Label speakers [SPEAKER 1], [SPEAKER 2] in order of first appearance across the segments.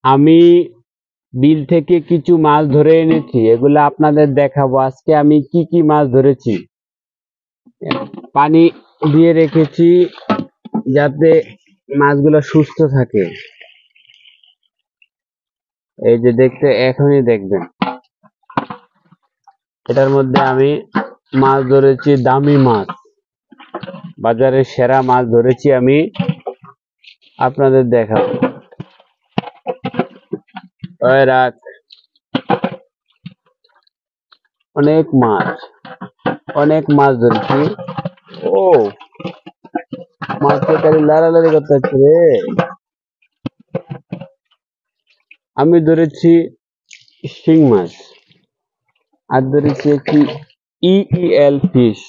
[SPEAKER 1] আমি বিল থেকে কিছু মাছ ধরে এনেছি, এগুলো আপনাদের দেখাবো। আজকে আমি কি কি মাছ ধরেছি। পানি দিয়ে রেখেছি যাতে মাছগুলো সুস্থ থাকে। এই যে দেখতে এখনই দেখবেন, এটার মধ্যে আমি মাছ ধরেছি, দামি মাছ, বাজারের সেরা মাছ ধরেছি আমি, আপনাদের দেখাবো। ওই রাখ, অনেক মাছ, অনেক মাছ ধরেছি। ও মাছ তো খালি লাড়ালাড়ি করতে হচ্ছে রে। আমি ধরেছি শিং মাছ, আর ধরেছি একটি ইইএল ফিশ।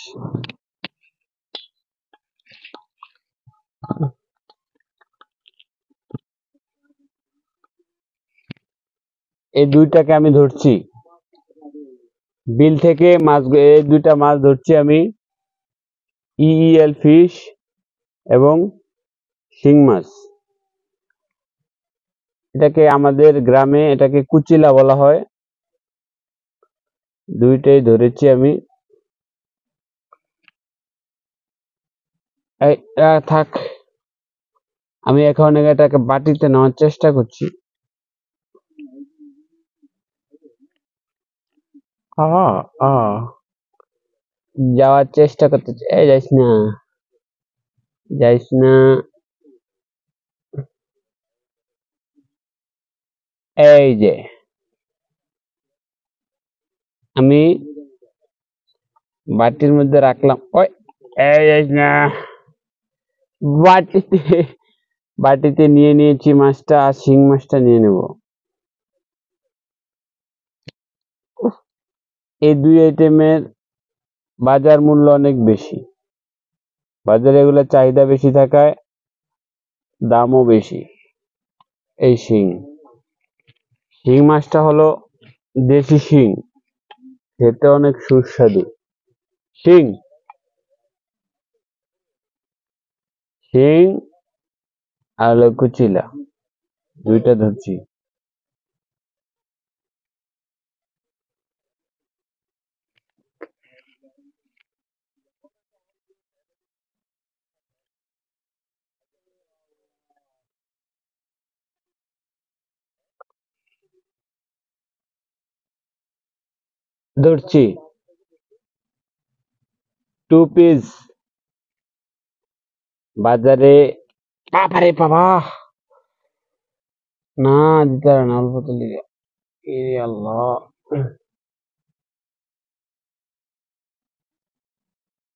[SPEAKER 1] এই দুইটাকে আমি ধরছি বিল থেকে মাছ, এই দুইটা মাছ ধরছি আমি, ইইএল ফিশ এবং শিং মাছ। এটাকে আমাদের গ্রামে এটাকে কুচিলা বলা হয়। দুইটাই ধরেছি আমি। থাক, আমি এখন এটাকে বাটিতে নেওয়ার চেষ্টা করছি। যাওয়ার চেষ্টা করতেছি। এই যাইস না, যাইস না। এই যে আমি বাটির মধ্যে রাখলাম। ওই এই যাইস না। বাটিতে বাটিতে নিয়ে নিয়েছি মাছটা, আর শিং মাছটা নিয়ে নেব। এই দুই আইটেমের বাজার মূল্য অনেক বেশি, বাজারে এগুলোর চাহিদা বেশি থাকায় দামও বেশি। এই শিং শিং মাছটা হলো দেশি শিং, খেতে অনেক সুস্বাদু। শিং শিং আর হলো কুচিলা, দুইটা ধরছি। ধরছি 2 পিস। বাজারে বাবারে বাবা, না দিতে পারে না, অল্প তো লিগে। এ আল্লাহ।